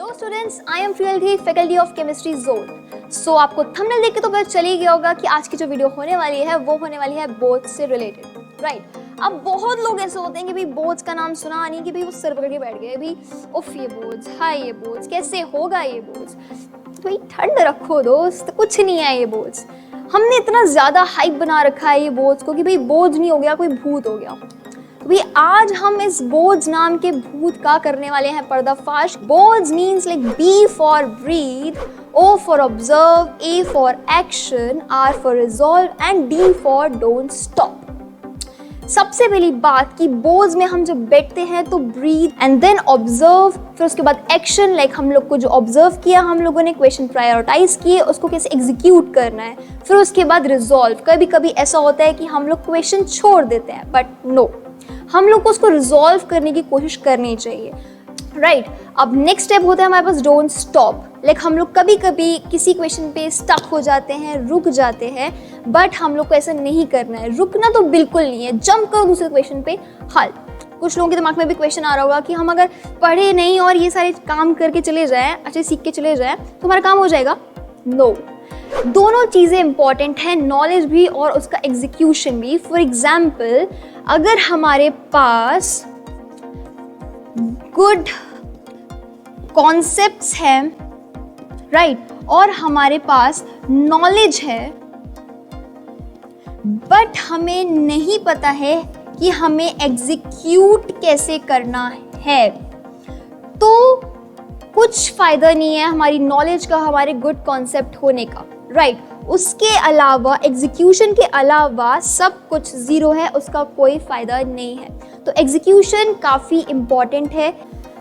Hello students, I am प्रियल्थी, faculty of chemistry zone. So आपको thumbnail देख के तो पता चल ही गया होगा कि आज की जो वीडियो होने वाली है वो होने वाली है बोर्ड्स से रिलेटेड, राइट। अब बहुत लोग ऐसे होते हैं कि भाई बोर्ड्स का नाम सुना नहीं कि भाई वो सर पकड़ के बैठ गए, भाई उफ ये बोर्ड्स, हाय ये बोर्ड्स, कैसे होगा ये बोर्ड्स। तो भाई ठंड रखो दोस्त, कुछ नहीं है ये बोर्ड्स। हमने इतना ज़्यादा हाइप बना रखा है ये बोर्ड्स को कि भाई बोर्ड नहीं हो गया कोई भूत हो गया। भी आज हम इस बोर्ड्स नाम के भूत का करने वाले हैं पर्दाफाश। Boards means like B for breath, O for observe, A for action, R for resolve and D for don't stop. सबसे पहली बात कि बोर्ड्स में हम जब बैठते हैं तो ब्रीथ एंड देन ऑब्जर्व, फिर उसके बाद एक्शन, लाइक हम लोग को जो ऑब्जर्व किया, हम लोगों ने क्वेश्चन प्रायोरिटाइज किए, उसको कैसे एग्जीक्यूट करना है, फिर उसके बाद रिजॉल्व। कभी कभी ऐसा होता है कि हम लोग क्वेश्चन छोड़ देते हैं, बट नो, हम लोग को उसको रिजॉल्व करने की कोशिश करनी चाहिए, राइट। अब नेक्स्ट स्टेप होता है हमारे पास डोंट स्टॉप। लाइक हम लोग कभी कभी किसी क्वेश्चन पे स्टक हो जाते हैं, रुक जाते हैं, बट हम लोग को ऐसा नहीं करना है। रुकना तो बिल्कुल नहीं है, जंप करो दूसरे क्वेश्चन पे हल। कुछ लोगों के दिमाग में भी क्वेश्चन आ रहा होगा कि हम अगर पढ़े नहीं और ये सारे काम करके चले जाएं, अच्छे सीख के चले जाएं, तो हमारा काम हो जाएगा? नो, दोनों चीज़ें इंपॉर्टेंट हैं, नॉलेज भी और उसका एग्जीक्यूशन भी। फॉर एग्जाम्पल, अगर हमारे पास गुड कॉन्सेप्ट्स हैं, राइट, और हमारे पास नॉलेज है, बट हमें नहीं पता है कि हमें एग्जीक्यूट कैसे करना है, तो कुछ फायदा नहीं है हमारी नॉलेज का, हमारे गुड कॉन्सेप्ट होने का, राइट। उसके अलावा, एग्जीक्यूशन के अलावा सब कुछ ज़ीरो है, उसका कोई फ़ायदा नहीं है। तो एग्जीक्यूशन काफ़ी इम्पॉर्टेंट है।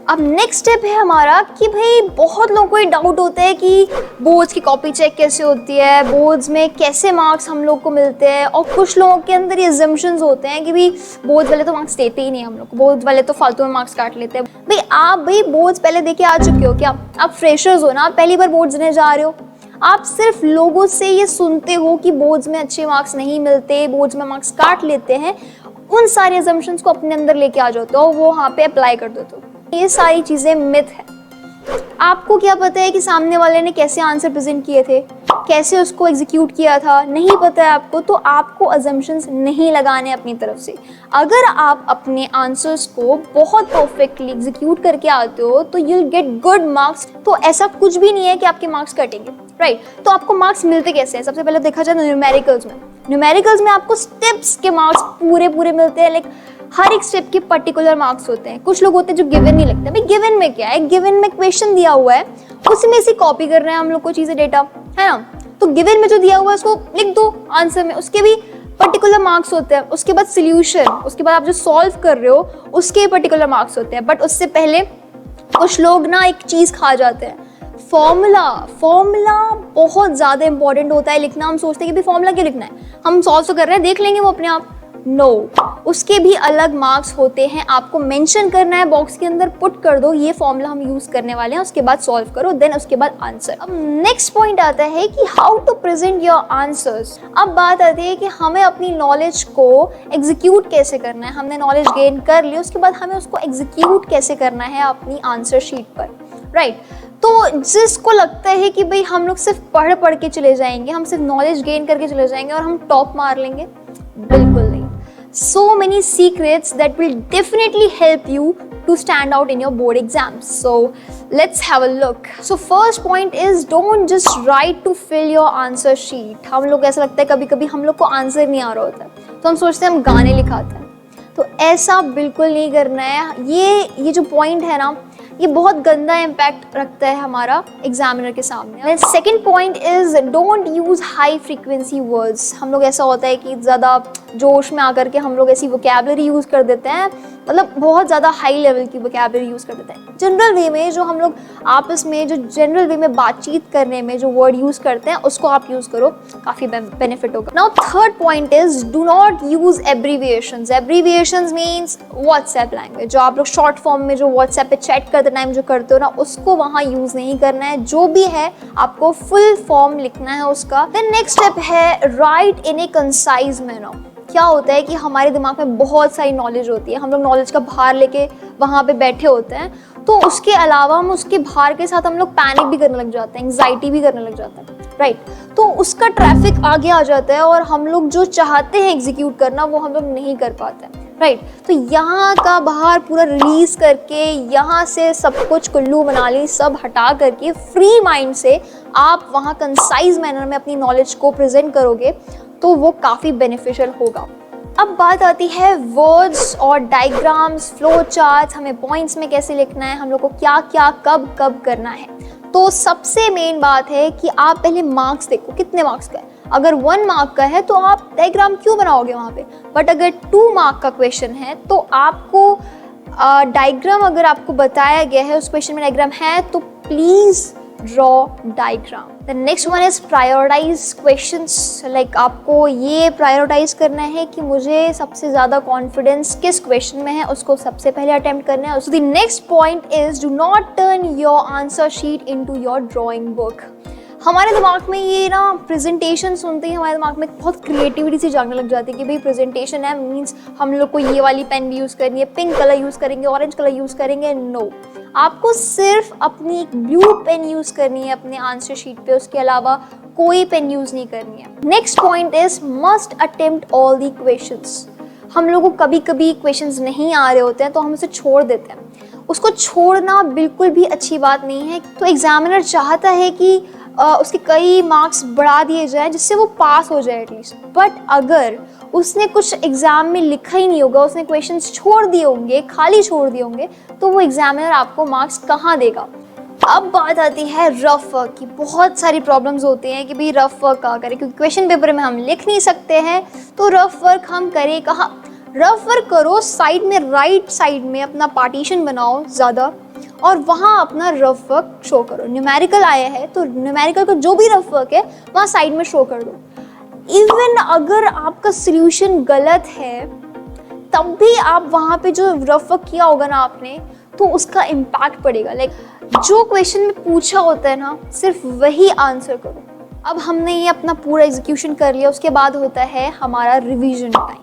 अब नेक्स्ट स्टेप है हमारा कि भाई बहुत लोगों को ये डाउट होता है कि बोर्ड्स की कॉपी चेक कैसे होती है, बोर्ड्स में कैसे मार्क्स हम लोग को मिलते हैं, और कुछ लोगों के अंदर ये अजम्पशंस होते हैं कि भाई बोर्ड्स वाले तो मार्क्स देते ही नहीं हम लोग को, बोर्ड्स वाले तो फालतू में मार्क्स काट लेते हैं। भाई आप बोर्ड्स पहले देके आ चुके हो क्या? आप फ्रेशर्स हो ना, आप पहली बार बोर्ड्स देने जा रहे हो। आप सिर्फ लोगों से ये सुनते हो कि बोर्ड्स में अच्छे मार्क्स नहीं मिलते, बोर्ड्स में मार्क्स काट लेते हैं, उन सारे अजम्पशंस को अपने अंदर लेके आ जाते हो, वो वहाँ पे अप्लाई कर देते हो। ये सारी चीज़ें मिथ है। आपको क्या पता है कि सामने वाले ने कैसे आंसर प्रेजेंट किए थे, कैसे उसको एग्जीक्यूट किया था? नहीं पता है आपको, तो आपको अजम्पशंस नहीं लगाने अपनी तरफ से। अगर आप अपने आंसर्स को बहुत परफेक्टली एग्जीक्यूट करके आते हो तो you will get good marks. तो ऐसा कुछ भी नहीं है कि आपके मार्क्स कटेंगे, राइट। तो आपको मार्क्स मिलते कैसे हैं? सबसे पहले देखा जाए न्यूमेरिकल्स में। न्यूमेरिकल्स में आपको स्टेप्स के मार्क्स पूरे मिलते हैं, लाइक हर एक स्टेप के पर्टिकुलर मार्क्स होते हैं। कुछ लोग होते हैं जो गिवन नहीं लगते। भाई गिवन में क्या है? गिवन में क्वेश्चन दिया हुआ है, उसमें से कॉपी कर रहे हैं हम लोग को चीजें, डेटा है ना। तो गिवन में जो दिया हुआ है उसको लिख दो आंसर में, उसके भी पर्टिकुलर मार्क्स होते हैं। उसके बाद सोल्यूशन, उसके बाद आप जो सॉल्व कर रहे हो उसके पर्टिकुलर मार्क्स होते हैं। बट उससे पहले कुछ लोग ना एक चीज खा जाते हैं, फॉर्मूला बहुत ज्यादा इंपॉर्टेंट होता है लिखना। हम सोचते हैं कि भाई फॉर्मूला क्यों लिखना है, हम सॉल्व तो कर रहे हैं, देख लेंगे वो अपने आप। नो, उसके भी अलग मार्क्स होते हैं। आपको मेंशन करना है बॉक्स के अंदर, पुट कर दो ये फॉर्मूला हम यूज करने वाले हैं, उसके बाद सॉल्व करो, देन उसके बाद आंसर। अब नेक्स्ट पॉइंट आता है कि how to present your answers. अब बात आती है कि हमें अपनी नॉलेज को एग्जीक्यूट कैसे करना है। हमने नॉलेज गेन कर ली, उसके बाद हमें उसको एग्जीक्यूट कैसे करना है अपनी आंसर शीट पर, राइट। तो जिसको लगता है कि भाई हम लोग सिर्फ पढ़ के चले जाएंगे, हम सिर्फ नॉलेज गेन करके चले जाएंगे और हम टॉप मार लेंगे, बिल्कुल नहीं। So many secrets that will definitely help you to stand out in your board exams. So let's have a look. So first point is don't just write to fill your answer sheet. हम लोग ऐसा लगता है कभी कभी हम लोग को आंसर नहीं आ रहा होता है तो हम सोचते हैं हम गाने लिखाते हैं, तो ऐसा बिल्कुल नहीं करना है। ये जो पॉइंट है ना, ये बहुत गंदा इम्पैक्ट रखता है हमारा एग्जामिनर के सामने। Second point is don't use high frequency words. हम लोग ऐसा होता है कि ज़्यादा जोश में आकर के हम लोग ऐसी वोकैबलरी यूज़ कर देते हैं, मतलब बहुत ज़्यादा हाई लेवल की वोकैबलरी यूज़ कर देते हैं। जनरल वे में जो हम लोग आपस में जो जनरल वे में बातचीत करने में जो वर्ड यूज़ करते हैं उसको आप यूज़ करो, काफ़ी बेनिफिट होगा। Now third point is do not use abbreviations. Abbreviations means WhatsApp language, जो आप लोग शॉर्ट फॉर्म में जो व्हाट्सएप पे चैट करते टाइम जो करते हो ना, उसको वहाँ यूज़ नहीं करना है। जो भी है आपको फुल फॉर्म लिखना है उसका। देन नेक्स्ट स्टेप है राइट इन ए कंसाइज मैनर। क्या होता है कि हमारे दिमाग में बहुत सारी नॉलेज होती है, हम लोग नॉलेज का भार लेके वहाँ पे बैठे होते हैं, तो उसके अलावा हम उसके भार के साथ हम लोग पैनिक भी करने लग जाते हैं, एंग्जाइटी भी करने लग जाते हैं, राइट। तो उसका ट्रैफिक आगे आ जाता है और हम लोग जो चाहते हैं एग्जीक्यूट करना वो हम लोग नहीं कर पाते हैं, राइट। तो यहाँ का भार पूरा रिलीज करके, यहाँ से सब कुछ कुल्लू मनाली सब हटा करके फ्री माइंड से आप वहाँ कंसाइज मैनर में अपनी नॉलेज को प्रेजेंट करोगे तो वो काफ़ी बेनिफिशियल होगा। अब बात आती है वर्ड्स और डायग्राम्स, फ्लो चार्ट्स, हमें पॉइंट्स में कैसे लिखना है, हम लोग को क्या क्या कब कब करना है। तो सबसे मेन बात है कि आप पहले मार्क्स देखो, कितने मार्क्स का है। अगर 1 मार्क का है तो आप डायग्राम क्यों बनाओगे वहाँ पे, बट अगर 2 मार्क का क्वेश्चन है तो आपको डायग्राम, अगर आपको बताया गया है उस क्वेश्चन में डायग्राम है तो please draw diagram. The next one is prioritize questions. Like आपको ये प्रायोरिटाइज करना है कि मुझे सबसे ज़्यादा कॉन्फिडेंस किस क्वेश्चन में है, उसको सबसे पहले अटेम्प्ट करना है। The next point is do not turn your answer sheet into your drawing book. हमारे दिमाग में ये ना प्रेजेंटेशन सुनते ही हमारे दिमाग में बहुत क्रिएटिविटी सी जागने लग जाती है कि भाई प्रेजेंटेशन है मीन्स हम लोग को ये वाली पेन भी यूज़ करनी है, पिंक कलर यूज़ करेंगे, ऑरेंज कलर यूज़ करेंगे। नो, आपको सिर्फ अपनी एक ब्लू पेन यूज़ करनी है अपने आंसर शीट पे, उसके अलावा कोई पेन यूज़ नहीं करनी है। Next point is must attempt all the questions. हम लोगों को कभी कभी क्वेश्चंस नहीं आ रहे होते हैं तो हम उसे छोड़ देते हैं। उसको छोड़ना बिल्कुल भी अच्छी बात नहीं है। तो एग्जामिनर चाहता है कि उसके कई मार्क्स बढ़ा दिए जाएं जिससे वो पास हो जाए एटलीस्ट। बट अगर उसने कुछ एग्जाम में लिखा ही नहीं होगा, उसने क्वेश्चंस छोड़ दिए होंगे, खाली छोड़ दिए होंगे, तो वो एग्जामिनर आपको मार्क्स कहाँ देगा। अब बात आती है रफ वर्क की। बहुत सारी प्रॉब्लम्स होती हैं कि भाई रफ वर्क कहाँ करें, क्योंकि क्वेश्चन पेपर में हम लिख नहीं सकते हैं, तो रफ वर्क हम करें कहाँ। रफ वर्क करो साइड में, राइट साइड में अपना पार्टीशन बनाओ ज़्यादा और वहाँ अपना रफ वर्क शो करो। न्यूमेरिकल आया है तो न्यूमेरिकल का जो भी रफ वर्क है वहाँ साइड में शो कर दो। इवन अगर आपका सॉल्यूशन गलत है तब भी आप वहाँ पे जो रफ वर्क किया होगा ना आपने, तो उसका इम्पैक्ट पड़ेगा। लाइक जो क्वेश्चन में पूछा होता है ना सिर्फ वही आंसर करो। अब हमने ये अपना पूरा एग्जीक्यूशन कर लिया, उसके बाद होता है हमारा रिवीजन टाइम।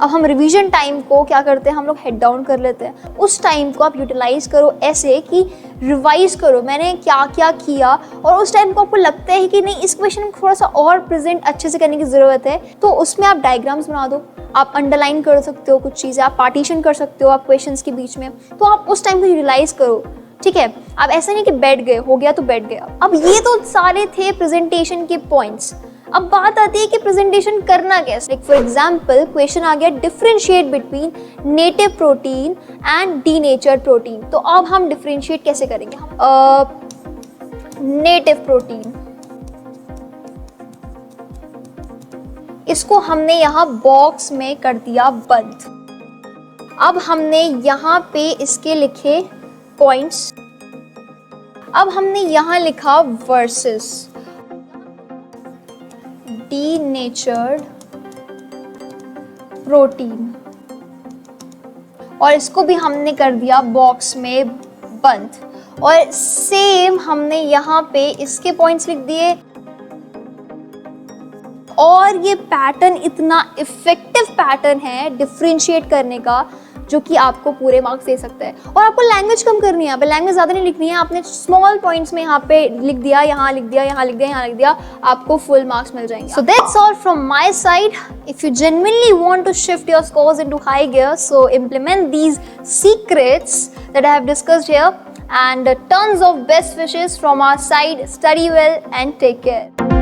अब हम रिवीजन टाइम को क्या करते हैं, हम लोग हेड डाउन कर लेते हैं। उस टाइम को आप यूटिलाइज करो ऐसे कि रिवाइज करो मैंने क्या क्या किया, और उस टाइम को आपको लगता है कि नहीं इस क्वेश्चन को थोड़ा सा और प्रेजेंट अच्छे से करने की ज़रूरत है, तो उसमें आप डायग्राम्स बना दो, आप अंडरलाइन कर सकते हो कुछ चीज़ें, आप पार्टीशन कर सकते हो आप क्वेश्चंस के बीच में। तो आप उस टाइम को यूटिलाइज करो, ठीक है। अब ऐसा नहीं कि बैठ गए, हो गया तो बैठ गया। अब ये तो सारे थे प्रेजेंटेशन के पॉइंट्स। अब बात आती है कि प्रेजेंटेशन करना कैसे। फॉर एग्जाम्पल क्वेश्चन आ गया differentiate between native protein and denatured protein. तो अब हम डिफरेंशिएट कैसे करेंगे। नेटिव प्रोटीन, इसको हमने यहाँ बॉक्स में कर दिया बंद। अब हमने यहाँ पे इसके लिखे पॉइंट्स। अब हमने यहाँ लिखा वर्सेस डीनेचर्ड प्रोटीन, और इसको भी हमने कर दिया बॉक्स में बंद। और सेम हमने यहाँ पे इसके पॉइंट्स लिख दिए। और ये पैटर्न इतना इफेक्टिव पैटर्न है डिफरेंशिएट करने का जो कि आपको पूरे मार्क्स दे सकता है। और आपको लैंग्वेज कम करनी है, यहाँ पे लैंग्वेज ज़्यादा नहीं लिखनी है। आपने स्मॉल पॉइंट्स में यहाँ पे लिख दिया, यहाँ लिख दिया, यहाँ लिख दिया, यहाँ लिख दिया, आपको फुल मार्क्स मिल जाएंगे। So that's all from my side. If you genuinely want to shift your scores into high gear, so implement these secrets that I have discussed here, and tons of best wishes from our side. Study well and take care.